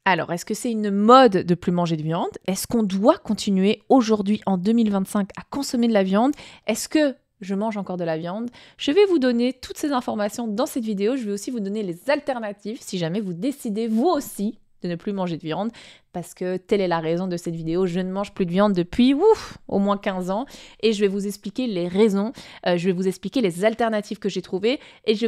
Alors, est-ce que c'est une mode de plus manger de viande? Est-ce qu'on doit continuer aujourd'hui en 2025 à consommer de la viande? Est-ce que je mange encore de la viande? Je vais vous donner toutes ces informations dans cette vidéo. Je vais aussi vous donner les alternatives si jamais vous décidez vous aussi de ne plus manger de viande, parce que telle est la raison de cette vidéo. Je ne mange plus de viande depuis au moins 15 ans et je vais vous expliquer les raisons, je vais vous expliquer les alternatives que j'ai trouvées et je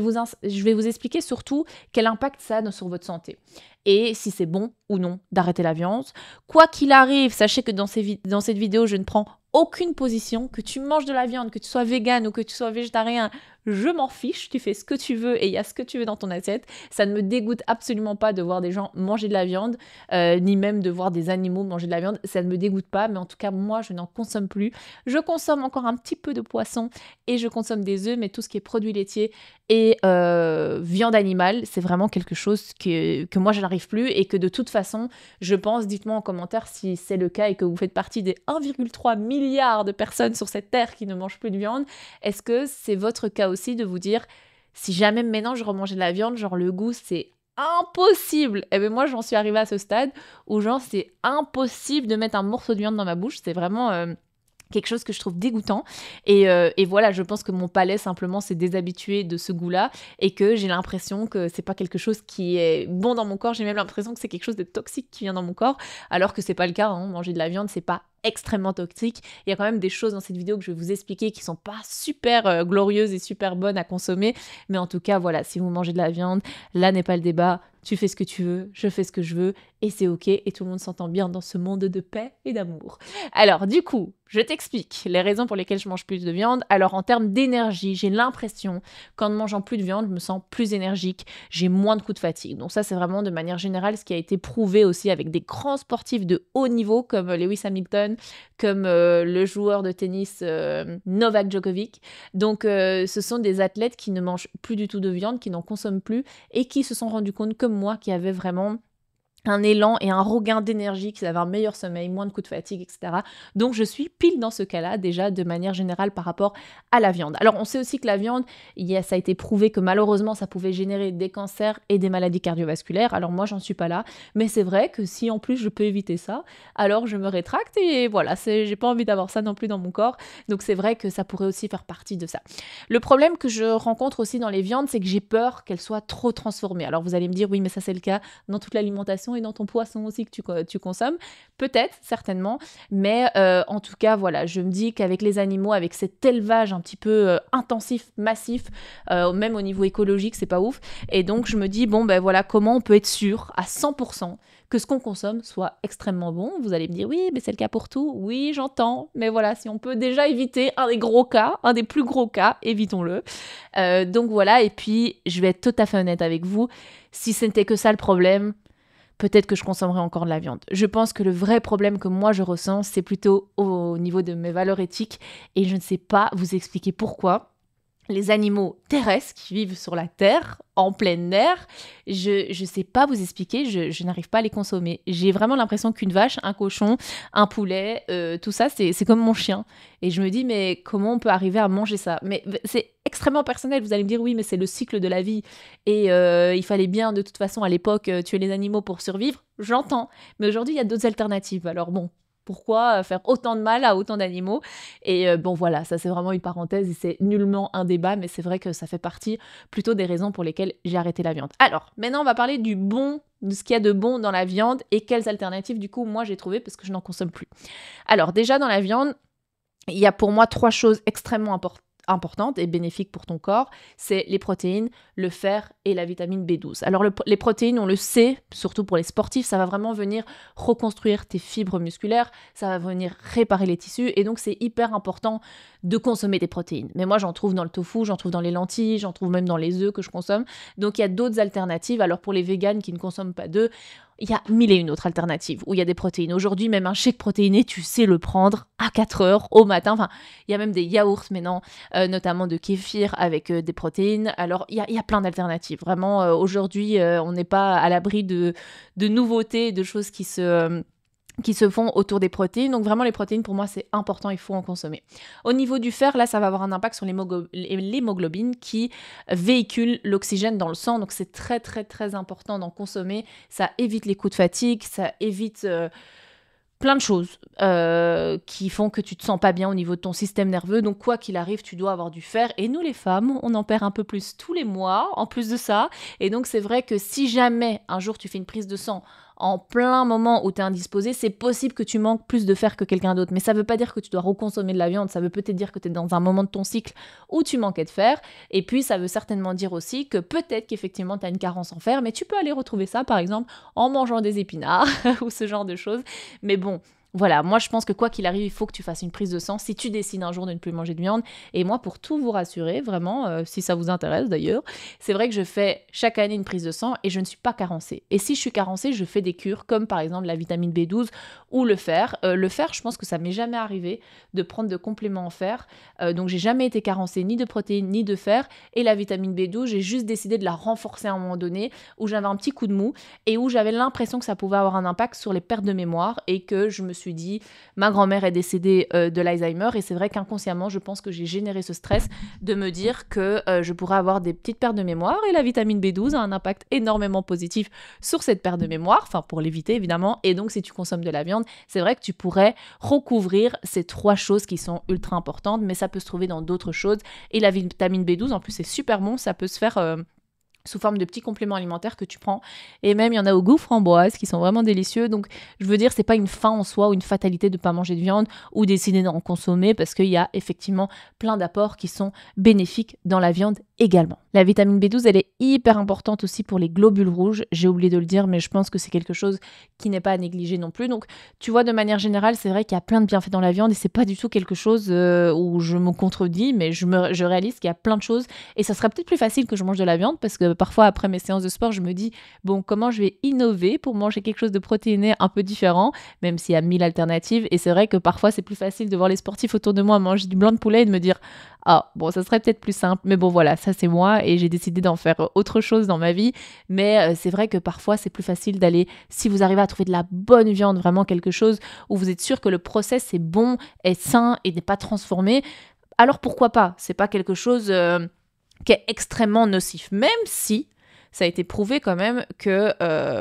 vais vous expliquer surtout quel impact ça a sur votre santé et si c'est bon ou non d'arrêter la viande. Quoi qu'il arrive, sachez que dans cette vidéo, je ne prends aucune position, que tu manges de la viande, que tu sois vegan ou que tu sois végétarien, je m'en fiche, tu fais ce que tu veux et il y a ce que tu veux dans ton assiette. Ça ne me dégoûte absolument pas de voir des gens manger de la viande, ni même de voir des animaux manger de la viande. Ça ne me dégoûte pas, mais en tout cas, moi, je n'en consomme plus. Je consomme encore un petit peu de poisson et je consomme des œufs, mais tout ce qui est produits laitiers et viande animale, c'est vraiment quelque chose que moi, je n'arrive plus et que de toute façon, je pense, dites-moi en commentaire si c'est le cas et que vous faites partie des 1,3 milliard de personnes sur cette terre qui ne mangent plus de viande. Est-ce que c'est votre cas aussi de vous dire, si jamais maintenant je remangeais de la viande, genre le goût c'est impossible. Et bien moi j'en suis arrivée à ce stade où genre c'est impossible de mettre un morceau de viande dans ma bouche. C'est vraiment quelque chose que je trouve dégoûtant et voilà, je pense que mon palais simplement s'est déshabitué de ce goût-là et que j'ai l'impression que c'est pas quelque chose qui est bon dans mon corps. J'ai même l'impression que c'est quelque chose de toxique qui vient dans mon corps, alors que c'est pas le cas, hein. Manger de la viande c'est pas extrêmement toxique. Il y a quand même des choses dans cette vidéo que je vais vous expliquer qui sont pas super glorieuses et super bonnes à consommer, mais en tout cas voilà, si vous mangez de la viande, là n'est pas le débat. Tu fais ce que tu veux, je fais ce que je veux et c'est ok et tout le monde s'entend bien dans ce monde de paix et d'amour. Alors du coup, je t'explique les raisons pour lesquelles je mange plus de viande. Alors en termes d'énergie, j'ai l'impression qu'en ne mangeant plus de viande, je me sens plus énergique, j'ai moins de coups de fatigue. Donc ça c'est vraiment de manière générale ce qui a été prouvé aussi avec des grands sportifs de haut niveau comme Lewis Hamilton, comme le joueur de tennis Novak Djokovic. Donc ce sont des athlètes qui ne mangent plus du tout de viande, qui n'en consomment plus et qui se sont rendus compte comme moi qui avaient vraiment un élan et un regain d'énergie, qu'ils avaient un meilleur sommeil, moins de coups de fatigue, etc. Donc je suis pile dans ce cas-là, déjà de manière générale par rapport à la viande. Alors on sait aussi que la viande, ça a été prouvé que malheureusement ça pouvait générer des cancers et des maladies cardiovasculaires. Alors moi j'en suis pas là, mais c'est vrai que si en plus je peux éviter ça, alors je me rétracte et voilà, j'ai pas envie d'avoir ça non plus dans mon corps. Donc c'est vrai que ça pourrait aussi faire partie de ça. Le problème que je rencontre aussi dans les viandes, c'est que j'ai peur qu'elles soient trop transformées. Alors vous allez me dire oui mais ça c'est le cas dans toute l'alimentation et dans ton poisson aussi que tu consommes. Peut-être, certainement, mais en tout cas, voilà, je me dis qu'avec les animaux, avec cet élevage un petit peu intensif, massif, même au niveau écologique, c'est pas ouf. Et donc, je me dis, bon, ben voilà, comment on peut être sûr à 100% que ce qu'on consomme soit extrêmement bon. Vous allez me dire, oui, mais c'est le cas pour tout. Oui, j'entends, mais voilà, si on peut déjà éviter un des gros cas, un des plus gros cas, évitons-le. Donc voilà, et puis, je vais être tout à fait honnête avec vous, si ce n'était que ça le problème, peut-être que je consommerais encore de la viande. Je pense que le vrai problème que moi je ressens, c'est plutôt au niveau de mes valeurs éthiques et je ne sais pas vous expliquer pourquoi. Les animaux terrestres qui vivent sur la terre, en plein air, je sais pas vous expliquer, je n'arrive pas à les consommer. J'ai vraiment l'impression qu'une vache, un cochon, un poulet, tout ça, c'est comme mon chien. Et je me dis, mais comment on peut arriver à manger ça? Mais c'est extrêmement personnel. Vous allez me dire, oui, mais c'est le cycle de la vie. Et il fallait bien, de toute façon, à l'époque, tuer les animaux pour survivre. J'entends. Mais aujourd'hui, il y a d'autres alternatives. Alors bon, pourquoi faire autant de mal à autant d'animaux? Et bon voilà, ça c'est vraiment une parenthèse et c'est nullement un débat, mais c'est vrai que ça fait partie plutôt des raisons pour lesquelles j'ai arrêté la viande. Alors, maintenant on va parler du bon, de ce qu'il y a de bon dans la viande et quelles alternatives du coup moi j'ai trouvé parce que je n'en consomme plus. Alors déjà dans la viande, il y a pour moi 3 choses extrêmement importantes et bénéfiques pour ton corps, c'est les protéines, le fer et la vitamine B12. Alors les protéines, on le sait, surtout pour les sportifs, ça va vraiment venir reconstruire tes fibres musculaires, ça va venir réparer les tissus et donc c'est hyper important de consommer des protéines. Mais moi j'en trouve dans le tofu, j'en trouve dans les lentilles, j'en trouve même dans les œufs que je consomme. Donc il y a d'autres alternatives. Alors pour les véganes qui ne consomment pas d'œufs, il y a 1001 autres alternatives où il y a des protéines. Aujourd'hui, même un shake protéiné, tu sais le prendre à 4 heures au matin. Enfin, il y a même des yaourts maintenant, notamment de kéfir avec des protéines. Alors, il y a plein d'alternatives. Vraiment, aujourd'hui, on n'est pas à l'abri de nouveautés, de choses qui se font autour des protéines. Donc vraiment, les protéines, pour moi, c'est important, il faut en consommer. Au niveau du fer, là, ça va avoir un impact sur l'hémoglobine qui véhicule l'oxygène dans le sang. Donc c'est très, très, très important d'en consommer. Ça évite les coups de fatigue, ça évite plein de choses qui font que tu te sens pas bien au niveau de ton système nerveux. Donc quoi qu'il arrive, tu dois avoir du fer. Et nous les femmes, on en perd un peu plus tous les mois, en plus de ça. Et donc c'est vrai que si jamais un jour tu fais une prise de sang en plein moment où tu es indisposé, c'est possible que tu manques plus de fer que quelqu'un d'autre. Mais ça veut pas dire que tu dois reconsommer de la viande, ça veut peut-être dire que tu es dans un moment de ton cycle où tu manquais de fer. Et puis ça veut certainement dire aussi que peut-être qu'effectivement tu as une carence en fer, mais tu peux aller retrouver ça par exemple en mangeant des épinards ou ce genre de choses. Mais bon, voilà, moi je pense que quoi qu'il arrive, il faut que tu fasses une prise de sang si tu décides un jour de ne plus manger de viande. Et moi, pour tout vous rassurer, vraiment, si ça vous intéresse d'ailleurs, c'est vrai que je fais chaque année une prise de sang et je ne suis pas carencée. Et si je suis carencée, je fais des cures comme par exemple la vitamine B12 ou le fer. Le fer, je pense que ça m'est jamais arrivé de prendre de compléments en fer. Donc j'ai jamais été carencée ni de protéines ni de fer. Et la vitamine B12, j'ai juste décidé de la renforcer à un moment donné où j'avais un petit coup de mou et où j'avais l'impression que ça pouvait avoir un impact sur les pertes de mémoire et que je me suis dit, ma grand-mère est décédée de l'Alzheimer et c'est vrai qu'inconsciemment, je pense que j'ai généré ce stress de me dire que je pourrais avoir des petites pertes de mémoire et la vitamine B12 a un impact énormément positif sur cette perte de mémoire, enfin pour l'éviter évidemment, et donc si tu consommes de la viande, c'est vrai que tu pourrais recouvrir ces 3 choses qui sont ultra importantes, mais ça peut se trouver dans d'autres choses et la vitamine B12 en plus c'est super bon, ça peut se faire sous forme de petits compléments alimentaires que tu prends. Et même, il y en a au goût framboise qui sont vraiment délicieux. Donc, je veux dire, c'est pas une fin en soi ou une fatalité de ne pas manger de viande ou décider d'en consommer parce qu'il y a effectivement plein d'apports qui sont bénéfiques dans la viande également. La vitamine B12, elle est hyper importante aussi pour les globules rouges. J'ai oublié de le dire, mais je pense que c'est quelque chose qui n'est pas à négliger non plus. Donc, tu vois, de manière générale, c'est vrai qu'il y a plein de bienfaits dans la viande et c'est pas du tout quelque chose où je me contredis, mais je réalise qu'il y a plein de choses et ça serait peut-être plus facile que je mange de la viande parce que parfois, après mes séances de sport, je me dis, bon, comment je vais innover pour manger quelque chose de protéiné un peu différent, même s'il y a 1000 alternatives. Et c'est vrai que parfois, c'est plus facile de voir les sportifs autour de moi manger du blanc de poulet et de me dire, ah, bon, ça serait peut-être plus simple. Mais bon, voilà, ça c'est moi et j'ai décidé d'en faire autre chose dans ma vie. Mais c'est vrai que parfois, c'est plus facile d'aller, si vous arrivez à trouver de la bonne viande, vraiment quelque chose où vous êtes sûr que le process est bon, est sain et n'est pas transformé, alors pourquoi pas? C'est pas quelque chose qui est extrêmement nocif, même si ça a été prouvé quand même que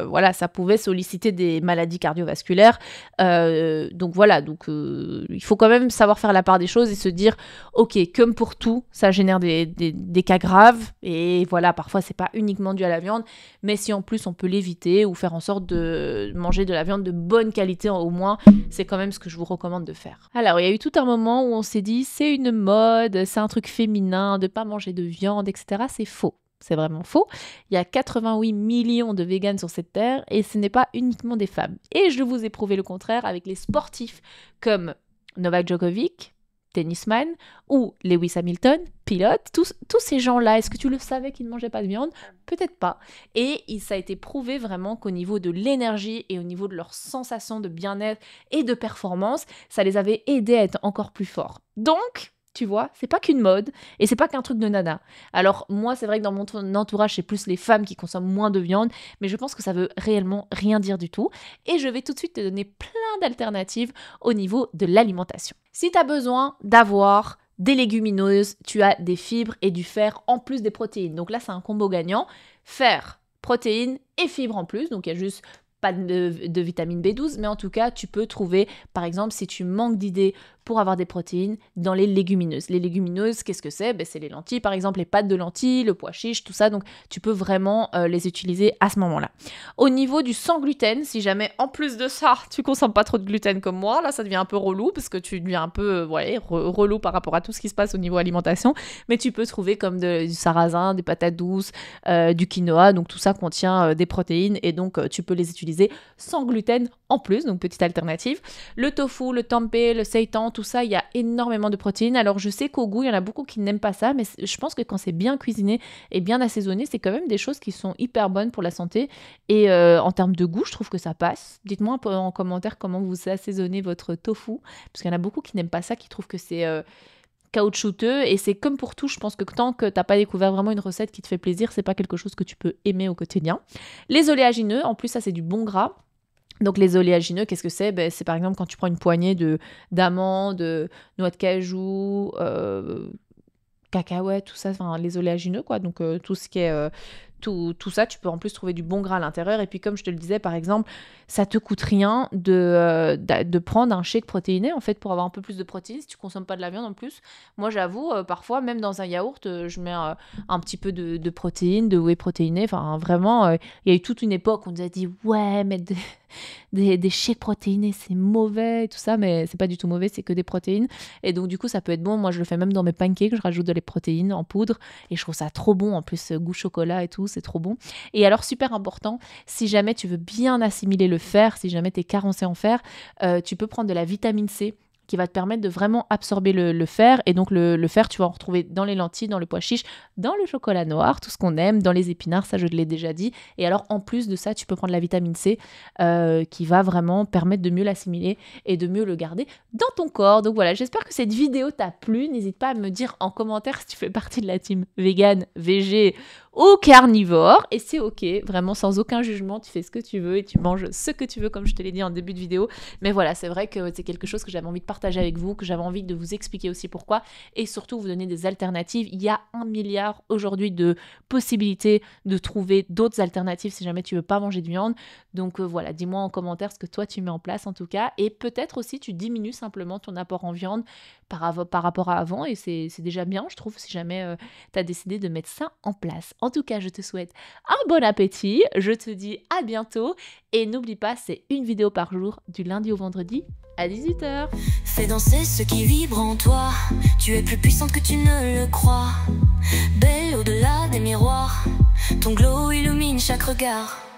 voilà, ça pouvait solliciter des maladies cardiovasculaires. Donc voilà, il faut quand même savoir faire la part des choses et se dire, ok, comme pour tout, ça génère des cas graves. Et voilà, parfois, c'est pas uniquement dû à la viande, mais si en plus on peut l'éviter ou faire en sorte de manger de la viande de bonne qualité au moins, c'est quand même ce que je vous recommande de faire. Alors, il y a eu tout un moment où on s'est dit, c'est une mode, c'est un truc féminin de pas manger de viande, etc. C'est faux. C'est vraiment faux. Il y a 88 millions de véganes sur cette terre et ce n'est pas uniquement des femmes. Et je vous ai prouvé le contraire avec les sportifs comme Novak Djokovic, tennisman, ou Lewis Hamilton, pilote. Tous ces gens-là, est-ce que tu le savais qu'ils ne mangeaient pas de viande? Peut-être pas. Et ça a été prouvé vraiment qu'au niveau de l'énergie et au niveau de leur sensation de bien-être et de performance, ça les avait aidés à être encore plus forts. Donc, tu vois, c'est pas qu'une mode et c'est pas qu'un truc de nana. Alors moi, c'est vrai que dans mon entourage, c'est plus les femmes qui consomment moins de viande, mais je pense que ça veut réellement rien dire du tout. Et je vais tout de suite te donner plein d'alternatives au niveau de l'alimentation. Si tu as besoin d'avoir des légumineuses, tu as des fibres et du fer en plus des protéines. Donc là, c'est un combo gagnant. Fer, protéines et fibres en plus. Donc il y a juste pas de vitamine B12, mais en tout cas, tu peux trouver, par exemple, si tu manques d'idées pour avoir des protéines, dans les légumineuses. Les légumineuses, qu'est-ce que c'est? C'est les lentilles, par exemple, les pâtes de lentilles, le pois chiche, tout ça. Donc, tu peux vraiment les utiliser à ce moment-là. Au niveau du sans gluten, si jamais, en plus de ça, tu consommes pas trop de gluten comme moi, là, ça devient un peu relou, parce que tu deviens un peu relou par rapport à tout ce qui se passe au niveau alimentation, mais tu peux trouver comme du sarrasin, des patates douces, du quinoa, donc tout ça contient des protéines, et donc tu peux les utiliser sans gluten en plus, donc petite alternative. Le tofu, le tempeh, le seitan, tout ça, il y a énormément de protéines. Alors je sais qu'au goût, il y en a beaucoup qui n'aiment pas ça, mais je pense que quand c'est bien cuisiné et bien assaisonné, c'est quand même des choses qui sont hyper bonnes pour la santé. Et en termes de goût, je trouve que ça passe. Dites-moi un peu en commentaire comment vous assaisonnez votre tofu, parce qu'il y en a beaucoup qui n'aiment pas ça, qui trouvent que c'est caoutchouteux, et c'est comme pour tout, je pense que tant que t'as pas découvert vraiment une recette qui te fait plaisir, c'est pas quelque chose que tu peux aimer au quotidien. Les oléagineux, en plus ça c'est du bon gras. Donc les oléagineux, qu'est-ce que c'est? C'est par exemple quand tu prends une poignée d'amandes, de noix de cajou, cacahuètes, tout ça, enfin les oléagineux quoi. Donc tout ce qui est tout ça, tu peux en plus trouver du bon gras à l'intérieur. Et puis comme je te le disais, par exemple, ça te coûte rien de prendre un shake protéiné en fait pour avoir un peu plus de protéines si tu consommes pas de la viande en plus. Moi j'avoue, parfois même dans un yaourt, je mets un petit peu de protéines, de whey protéiné. Enfin vraiment, il y a eu toute une époque où on nous a dit ouais mais des shakes protéinés c'est mauvais et tout ça, mais c'est pas du tout mauvais, c'est que des protéines. Et donc du coup ça peut être bon. Moi je le fais même dans mes pancakes, je rajoute de les protéines en poudre et je trouve ça trop bon. En plus goût chocolat et tout, c'est trop bon. Et alors super important, si jamais tu veux bien assimiler le fer, si jamais tu es carencé en fer, tu peux prendre de la vitamine C qui va te permettre de vraiment absorber le fer. Et donc le fer, tu vas en retrouver dans les lentilles, dans le pois chiche, dans le chocolat noir, tout ce qu'on aime, dans les épinards, ça je te l'ai déjà dit. Et alors en plus de ça, tu peux prendre la vitamine C qui va vraiment permettre de mieux l'assimiler et de mieux le garder dans ton corps. Donc voilà, j'espère que cette vidéo t'a plu. N'hésite pas à me dire en commentaire si tu fais partie de la team vegan, végé ou carnivore. Et c'est ok, vraiment sans aucun jugement, tu fais ce que tu veux et tu manges ce que tu veux comme je te l'ai dit en début de vidéo. Mais voilà, c'est vrai que c'est quelque chose que j'avais envie de partager avec vous, que j'avais envie de vous expliquer aussi pourquoi et surtout vous donner des alternatives. Il y a 1 milliard aujourd'hui de possibilités de trouver d'autres alternatives si jamais tu veux pas manger de viande. Donc voilà, dis-moi en commentaire ce que toi tu mets en place en tout cas, et peut-être aussi tu diminues simplement ton apport en viande par rapport à avant, et c'est déjà bien je trouve si jamais tu as décidé de mettre ça en place. En tout cas, je te souhaite un bon appétit, je te dis à bientôt et n'oublie pas, c'est une vidéo par jour du lundi au vendredi à 18h. Fais danser ce qui vibre en toi, tu es plus puissante que tu ne le crois. Belle au-delà des miroirs, ton glow illumine chaque regard.